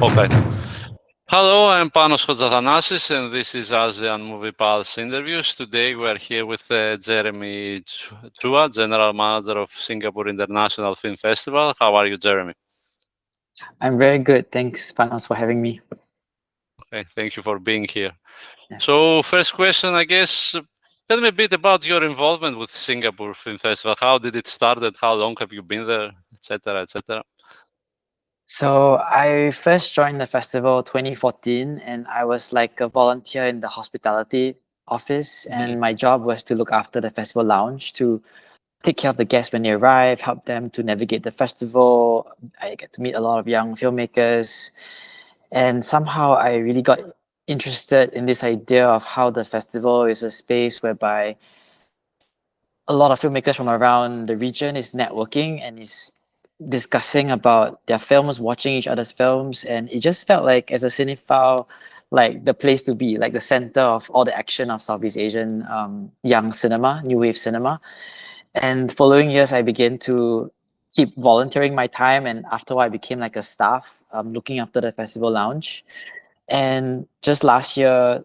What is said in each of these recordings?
Okay. Hello, I'm Panos Kotzathanasis, and this is ASEAN Movie Pulse Interviews. Today we are here with Jeremy Chua, General Manager of Singapore International Film Festival. How are you, Jeremy? I'm very good. Thanks, Panos, for having me. Okay, thank you for being here. Yeah. So, first question, I guess, tell me a bit about your involvement with Singapore Film Festival. How did it start? How long have you been there, etc., etc.? So I first joined the festival 2014, and I was like a volunteer in the hospitality office. Mm-hmm. And my job was to look after the festival lounge, to take care of the guests when they arrive, help them to navigate the festival. I get to meet a lot of young filmmakers, and somehow I really got interested in this idea of how the festival is a space whereby a lot of filmmakers from around the region is networking and is discussing about their films, watching each other's films, and it just felt like as a cinephile, like the place to be, like the center of all the action of Southeast Asian young cinema, new wave cinema. And following years, I began to keep volunteering my time, and after a while, I became like a staff looking after the festival lounge. And just last year,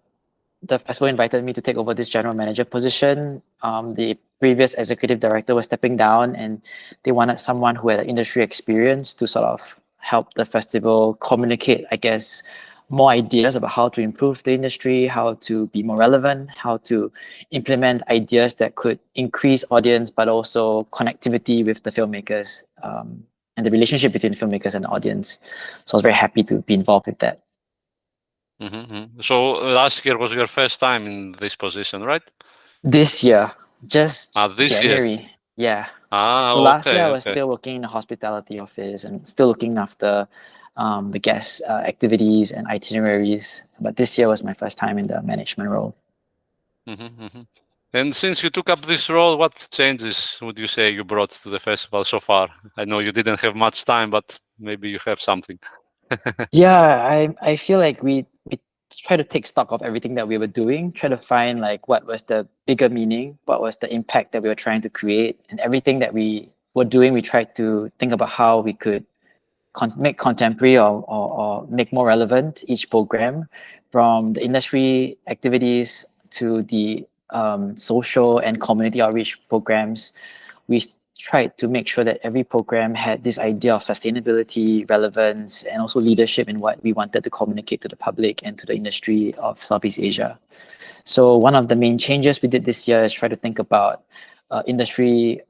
the festival invited me to take over this general manager position. The previous executive director was stepping down, and they wanted someone who had industry experience to sort of help the festival communicate, I guess, more ideas about how to improve the industry, how to be more relevant, how to implement ideas that could increase audience, but also connectivity with the filmmakers and the relationship between filmmakers and the audience. So I was very happy to be involved with that. Mm-hmm. So, last year was your first time in this position, right? This year, just This year. January. Yeah. So last year Okay, I was okay. still working in the hospitality office and still looking after the guest activities and itineraries. But this year was my first time in the management role. Mm-hmm, mm-hmm. And since you took up this role, what changes would you say you brought to the festival so far? I know you didn't have much time, but maybe you have something. Yeah, I feel like we try to take stock of everything that we were doing, try to find like what was the bigger meaning, what was the impact that we were trying to create, and everything that we were doing, we tried to think about how we could make contemporary or make more relevant each program, from the industry activities to the social and community outreach programs. We tried to make sure that every program had this idea of sustainability, relevance, and also leadership in what we wanted to communicate to the public and to the industry of Southeast Asia. So one of the main changes we did this year is try to think about industry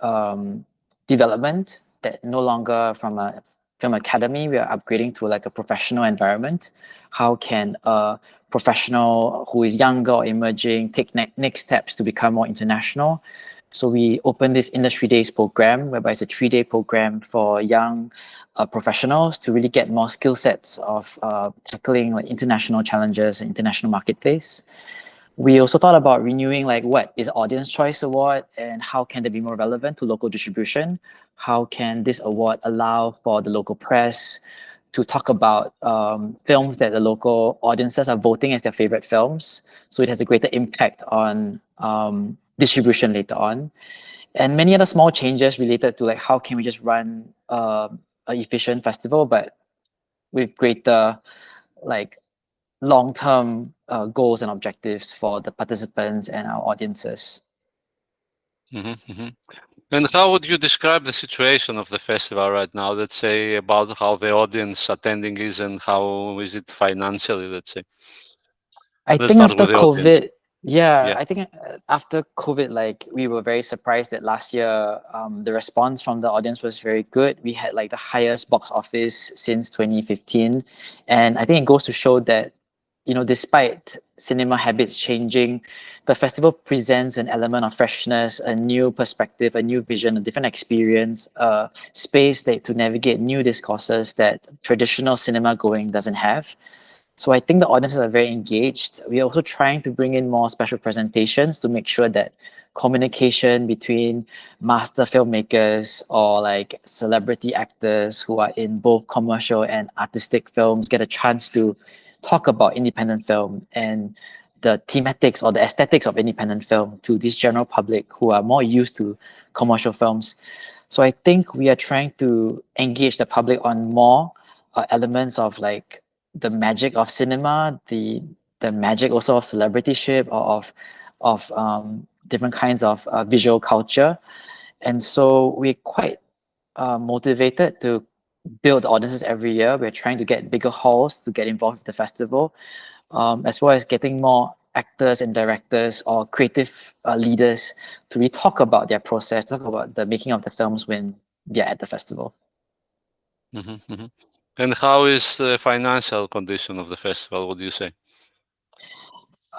development, that no longer from a film academy, we are upgrading to like a professional environment. How can a professional who is younger or emerging take next steps to become more international? So we opened this Industry Days program, whereby it's a 3-day program for young professionals to really get more skill sets of tackling like international challenges and international marketplace. We also thought about renewing like what is Audience Choice Award and how can they be more relevant to local distribution? How can this award allow for the local press to talk about films that the local audiences are voting as their favorite films, so it has a greater impact on distribution later on. And many other small changes related to like how can we just run an efficient festival, but with greater like long-term goals and objectives for the participants and our audiences. Mm-hmm, mm-hmm. And how would you describe the situation of the festival right now? Let's say about how the audience attending is and how is it financially, let's say. I Let's think start after with the audience. COVID, yeah, Yeah. I think after COVID, like we were very surprised that last year, the response from the audience was very good. We had like the highest box office since 2015. And I think it goes to show that, you know, despite cinema habits changing, the festival presents an element of freshness, a new perspective, a new vision, a different experience, a space that to navigate new discourses that traditional cinema going doesn't have. So I think the audiences are very engaged. We're also trying to bring in more special presentations to make sure that communication between master filmmakers or like celebrity actors who are in both commercial and artistic films get a chance to talk about independent film and the thematics or the aesthetics of independent film to this general public who are more used to commercial films. So I think we are trying to engage the public on more elements of like the magic of cinema, the magic also of celebrityship or of different kinds of visual culture. And so we're quite motivated to build audiences every year. We're trying to get bigger halls to get involved with the festival, as well as getting more actors and directors or creative leaders to really talk about their process, talk about the making of the films when they're at the festival. And how is the financial condition of the festival? What do you say?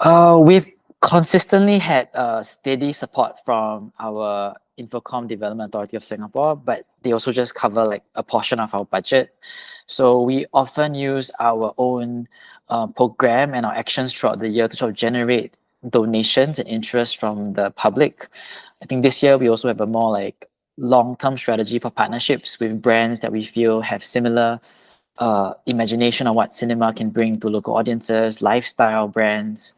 We've consistently had steady support from our Infocom Development Authority of Singapore, but they also just cover like a portion of our budget. So we often use our own program and our actions throughout the year to sort of generate donations and interest from the public. I think this year we also have a more like long-term strategy for partnerships with brands that we feel have similar imagination of what cinema can bring to local audiences, lifestyle brands,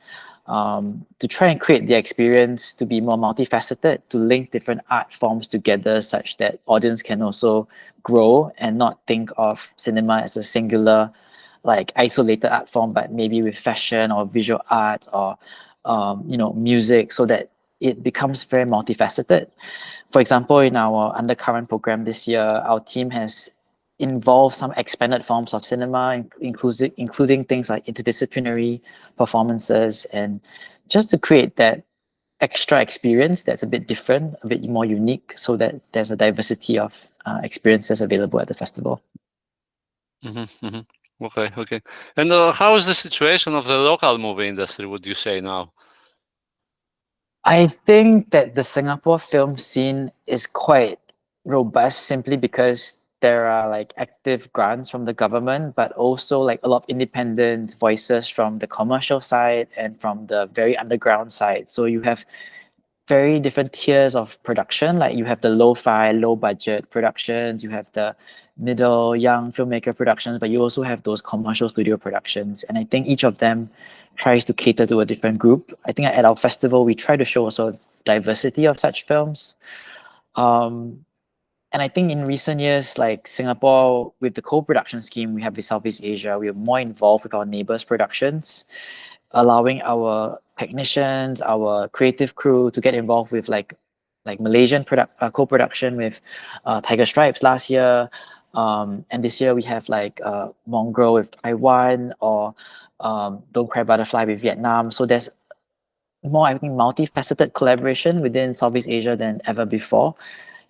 to try and create the experience to be more multifaceted, to link different art forms together such that audience can also grow and not think of cinema as a singular, like isolated art form, but maybe with fashion or visual arts or music, so that it becomes very multifaceted. For example, in our undercurrent program this year, our team has involved some expanded forms of cinema, including things like interdisciplinary performances, and just to create that extra experience that's a bit different, a bit more unique, so that there's a diversity of experiences available at the festival. Okay. And how is the situation of the local movie industry, would you say now? I think that the Singapore film scene is quite robust simply because there are like active grants from the government, but also like a lot of independent voices from the commercial side and from the very underground side. So you have very different tiers of production. Like you have the lo-fi, low budget productions, you have the middle young filmmaker productions, but you also have those commercial studio productions. And I think each of them tries to cater to a different group. I think at our festival, we try to show a sort of diversity of such films. And I think in recent years, like Singapore, with the co-production scheme we have with Southeast Asia, we are more involved with our neighbors' productions, allowing our technicians, our creative crew to get involved with like Malaysian co-production with Tiger Stripes last year. And this year we have like Mongrel with Taiwan, or Don't Cry Butterfly with Vietnam. So there's more, I think, multifaceted collaboration within Southeast Asia than ever before.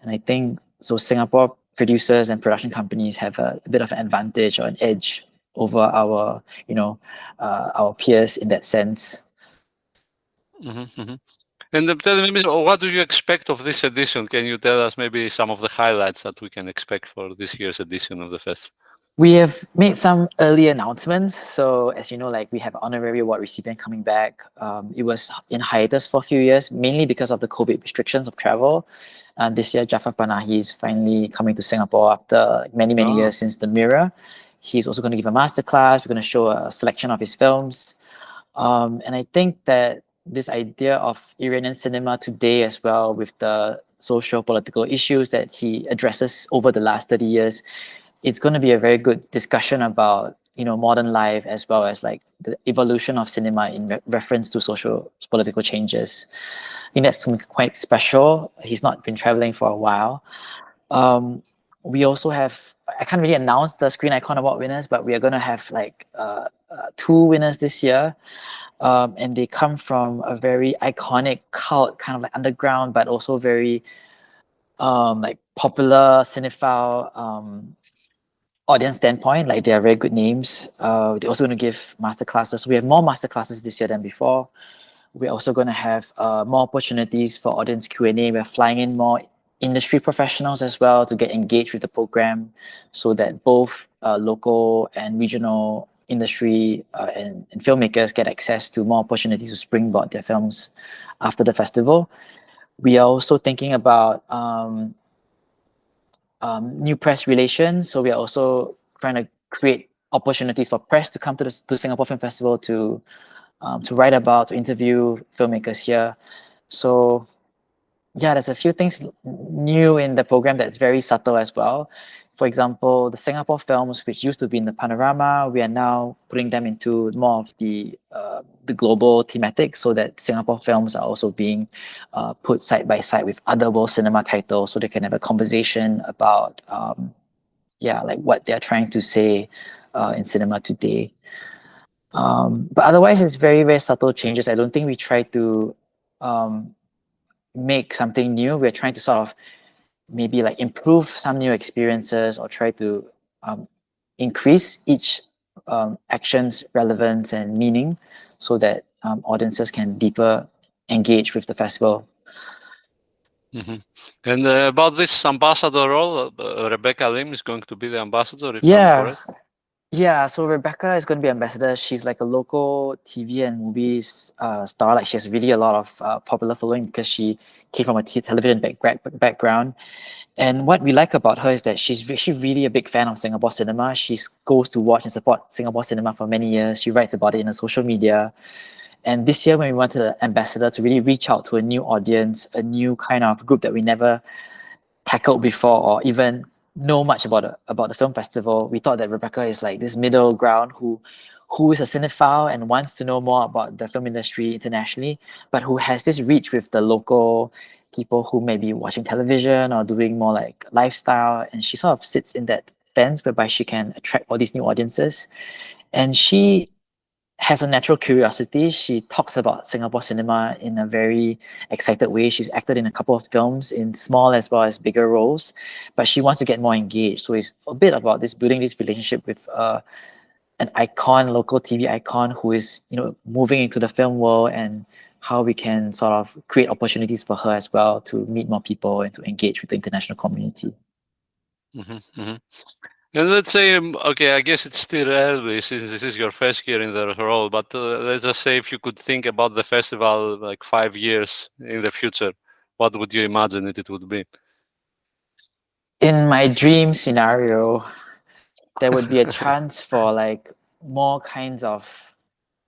And I think so Singapore producers and production companies have a bit of an advantage or an edge over our peers in that sense. And tell me, what do you expect of this edition? Can you tell us maybe some of the highlights that we can expect for this year's edition of the festival? We have made some early announcements. So as you know, like we have honorary award recipient coming back. It was in hiatus for a few years, mainly because of the COVID restrictions of travel. This year, Jafar Panahi is finally coming to Singapore after many years since The Mirror. He's also going to give a masterclass. We're going to show a selection of his films. And I think that this idea of Iranian cinema today as well, with the social political issues that he addresses over the last 30 years, it's going to be a very good discussion about modern life, as well as like the evolution of cinema in reference to social political changes. I think that's something quite special. He's not been traveling for a while. We also have, I can't really announce the Screen Icon Award winners, but we are going to have like 2 winners this year. And they come from a very iconic cult, kind of like underground, but also very like popular cinephile audience standpoint. Like they are very good names. They're also going to give masterclasses. We have more masterclasses this year than before. We're also going to have more opportunities for audience Q&A. We're flying in more industry professionals as well to get engaged with the program, so that both local and regional industry and filmmakers get access to more opportunities to springboard their films after the festival. We are also thinking about new press relations. So we are also trying to create opportunities for press to come to the Singapore Film Festival to write about, to interview filmmakers here. So yeah, there's a few things new in the program that's very subtle as well. For example, the Singapore films, which used to be in the panorama, we are now putting them into more of the global thematic, so that Singapore films are also being put side by side with other world cinema titles, so they can have a conversation about like what they're trying to say in cinema today. But otherwise, it's very, very subtle changes. I don't think we try to make something new. We're trying to sort of maybe like improve some new experiences, or try to increase each action's relevance and meaning, so that audiences can deeper engage with the festival. And about this ambassador role, Rebecca Lim is going to be the ambassador, if I'm Yeah, correct. yeah. So Rebecca is going to be ambassador. She's like a local TV and movies star. Like she has really a lot of popular following because she came from a television background. And what we like about her is that she's really a big fan of Singapore cinema. She goes to watch and support Singapore cinema for many years. She writes about it in her social media. And this year, when we wanted an ambassador to really reach out to a new audience, a new kind of group that we never tackled before, or even know much about the film festival, we thought that Rebecca is like this middle ground who is a cinephile and wants to know more about the film industry internationally, but who has this reach with the local people who may be watching television or doing more like lifestyle. And she sort of sits in that fence whereby she can attract all these new audiences. And she has a natural curiosity. She talks about Singapore cinema in a very excited way. She's acted in a couple of films in small as well as bigger roles, but she wants to get more engaged. So it's a bit about this building this relationship with an icon, local TV icon, who is moving into the film world, and how we can sort of create opportunities for her as well to meet more people and to engage with the international community. And let's say, okay, I guess it's still early since this is your first year in the role, but let's just say if you could think about the festival like 5 years in the future, what would you imagine it would be? In my dream scenario, there would be a chance for like more kinds of,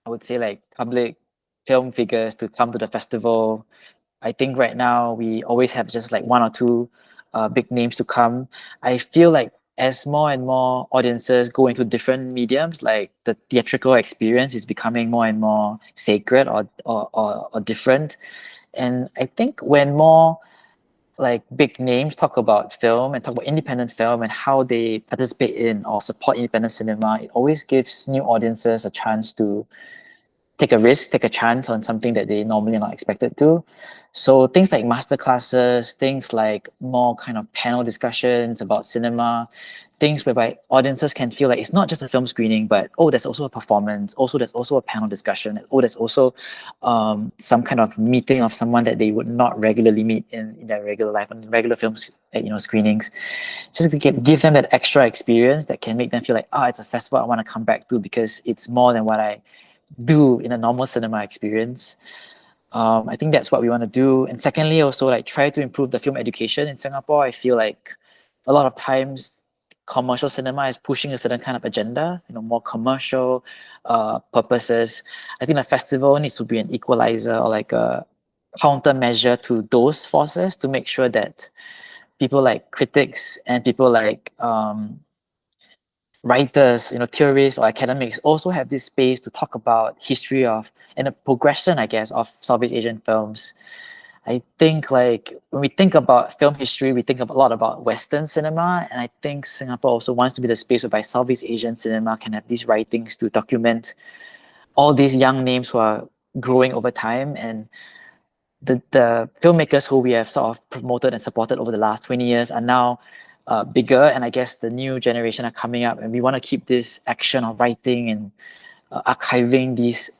I would say, like public film figures to come to the festival. I think right now we always have just like one or two big names to come. I feel like as more and more audiences go into different mediums, like the theatrical experience is becoming more and more sacred or different. And I think when more like big names talk about film and talk about independent film and how they participate in or support independent cinema, it always gives new audiences a chance to take a risk, take a chance on something that they normally are not expected to. So things like master classes, things like more kind of panel discussions about cinema, things whereby audiences can feel like it's not just a film screening, but there's also a performance, also there's also a panel discussion, there's also some kind of meeting of someone that they would not regularly meet in their regular life, on regular films, screenings. Just to give them that extra experience that can make them feel like, it's a festival I want to come back to because it's more than what I do in a normal cinema experience. I think that's what we want to do. And secondly, also like try to improve the film education in Singapore. I feel like a lot of times commercial cinema is pushing a certain kind of agenda, more commercial purposes. I think the festival needs to be an equalizer or like a countermeasure to those forces, to make sure that people like critics and people like writers, theorists or academics also have this space to talk about history of and a progression, I guess, of Southeast Asian films. I think like when we think about film history, we think a lot about Western cinema, and I think Singapore also wants to be the space whereby Southeast Asian cinema can have these writings to document all these young names who are growing over time, and the filmmakers who we have sort of promoted and supported over the last 20 years are now bigger, and I guess the new generation are coming up, and we want to keep this action of writing and archiving these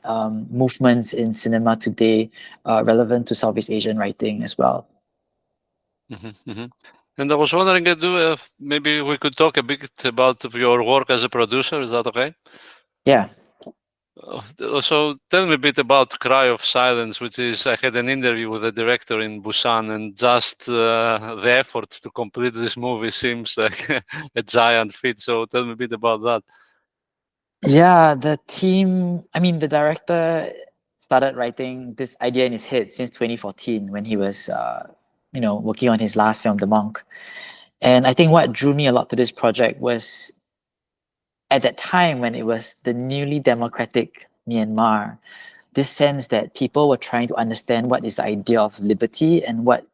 movements in cinema today relevant to Southeast Asian writing as well. And I was wondering, maybe we could talk a bit about your work as a producer. Is that okay? Yeah. So tell me a bit about Cry of Silence, which is, I had an interview with the director in Busan, and just the effort to complete this movie seems like a giant feat. So tell me a bit about that. Yeah, the director started writing this idea in his head since 2014 when he was, working on his last film, The Monk. And I think what drew me a lot to this project was at that time when it was the newly democratic Myanmar, this sense that people were trying to understand what is the idea of liberty and what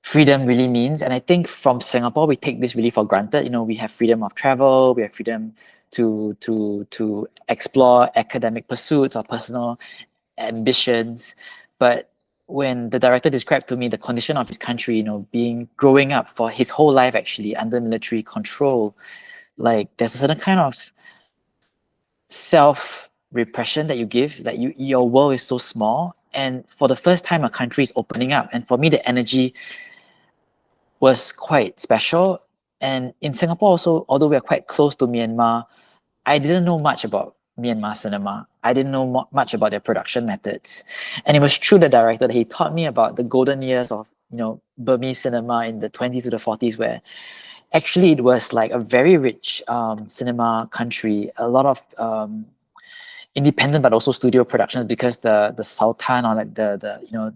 freedom really means. And I think from Singapore, we take this really for granted. You know, we have freedom of travel, we have freedom to explore academic pursuits or personal ambitions. But when the director described to me the condition of his country, you know, being growing up for his whole life actually under military control, like there's a certain kind of self repression that you give, that your world is so small. And for the first time, a country is opening up. And for me, the energy was quite special. And in Singapore also, although we are quite close to Myanmar, I didn't know much about Myanmar cinema. I didn't know much about their production methods. And it was through the director that he taught me about the golden years of, you know, Burmese cinema in the 20s to the 40s, where actually it was like a very rich cinema country, a lot of independent but also studio productions, because the Sultan, or like the you know,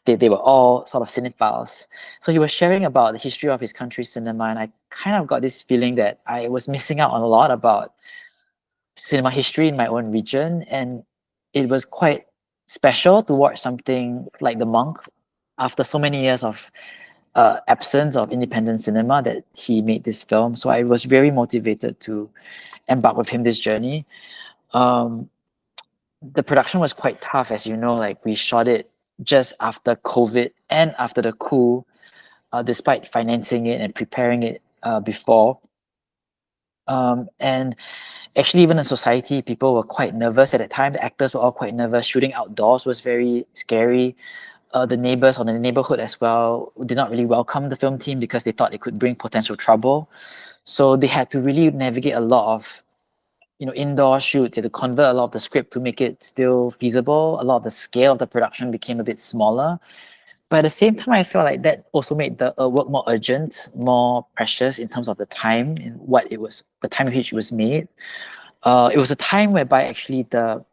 they were all sort of cinephiles. So he was sharing about the history of his country's cinema, and I kind of got this feeling that I was missing out on a lot about cinema history in my own region. And it was quite special to watch something like The Monk after so many years of absence of independent cinema, that he made this film. So I was very motivated to embark with him this journey. Um, the production was quite tough, as you know. Like, we shot it just after COVID and after the coup, despite financing it and preparing it before. And actually, even in society, people were quite nervous at that time. The actors were all quite nervous. Shooting outdoors was very scary. The neighbors or the neighborhood as well did not really welcome the film team because they thought it could bring potential trouble. So they had to really navigate a lot of, you know, indoor shoots. They had to convert a lot of the script to make it still feasible. A lot of the scale of the production became a bit smaller. But at the same time, I felt like that also made the work more urgent, more precious in terms of the time and what it was, the time in which it was made. It was a time whereby actually the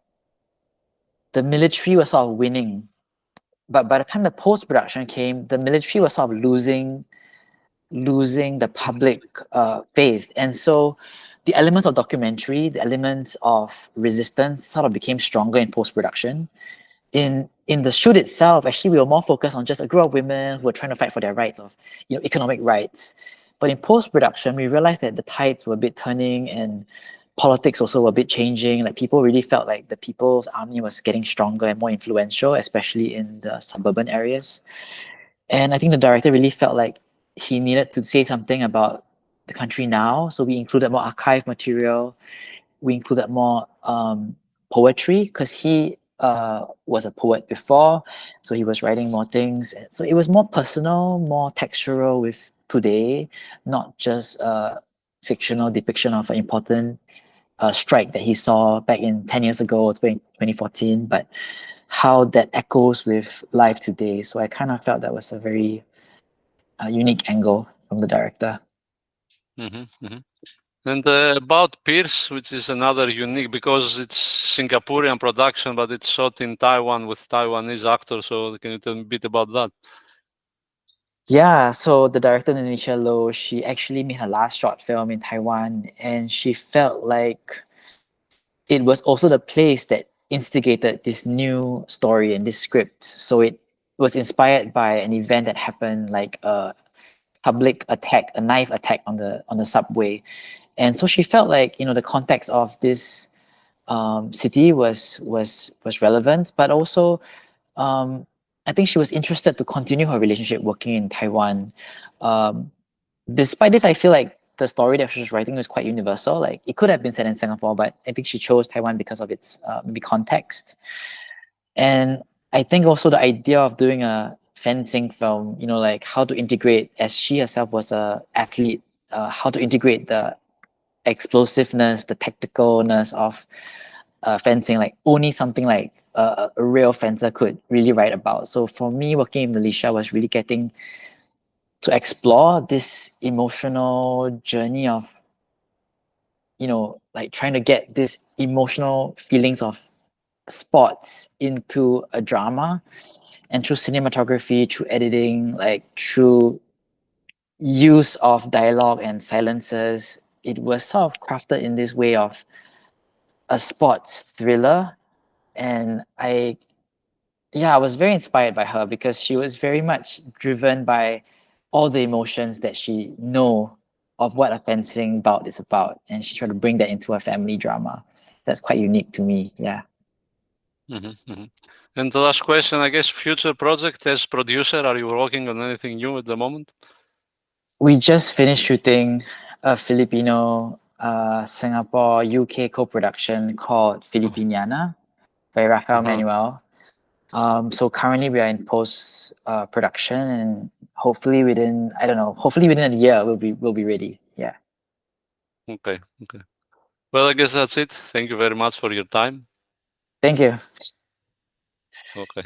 military was sort of winning, but by the time the post production came, the military was sort of losing the public faith, and so the elements of documentary, the elements of resistance, sort of became stronger in post production. In the shoot itself, actually, we were more focused on just a group of women who were trying to fight for their rights of, you know, economic rights. But in post production, we realized that the tides were a bit turning, and politics also were a bit changing. Like, people really felt like the People's Army was getting stronger and more influential, especially in the suburban areas. And I think the director really felt like he needed to say something about the country now. So we included more archive material. We included more poetry, because he was a poet before, so he was writing more things. So it was more personal, more textural with today, not just a fictional depiction of an important strike that he saw back in 10 years ago, 2014, but how that echoes with life today. So I kind of felt that was a very unique angle from the director. And about Pierce, which is another unique, because it's Singaporean production, but it's shot in Taiwan with Taiwanese actors. So can you tell me a bit about that? Yeah, so the director, Nanisha Low, she actually made her last short film in Taiwan, and she felt like it was also the place that instigated this new story and this script. So it was inspired by an event that happened, like a public attack, a knife attack on the subway. And so she felt like, you know, the context of this city was relevant, but also I think she was interested to continue her relationship working in Taiwan. Despite this, I feel like the story that she was writing was quite universal. Like, it could have been set in Singapore, but I think she chose Taiwan because of its maybe context. And I think also the idea of doing a fencing film, you know, like how to integrate, as she herself was a athlete, how to integrate the explosiveness, the tacticalness of fencing, like only something like a real fencer could really write about. So for me, working in Malaysia was really getting to explore this emotional journey of, you know, like trying to get this emotional feelings of sports into a drama, and through cinematography, through editing, like through, use of dialogue and silences, it was sort of crafted in this way of a sports thriller. And I was very inspired by her because she was very much driven by all the emotions that she know of what a fencing bout is about, and she tried to bring that into a family drama. That's quite unique to me. Yeah. And the last question, I guess, future project as producer, are you working on anything new at the moment? We just finished shooting a Filipino Singapore UK co-production called Filipiniana by Rafael Manuel. So currently we are in post production, and hopefully within a year we'll be ready. Yeah. Okay. Well, I guess that's it. Thank you very much for your time. Thank you. Okay.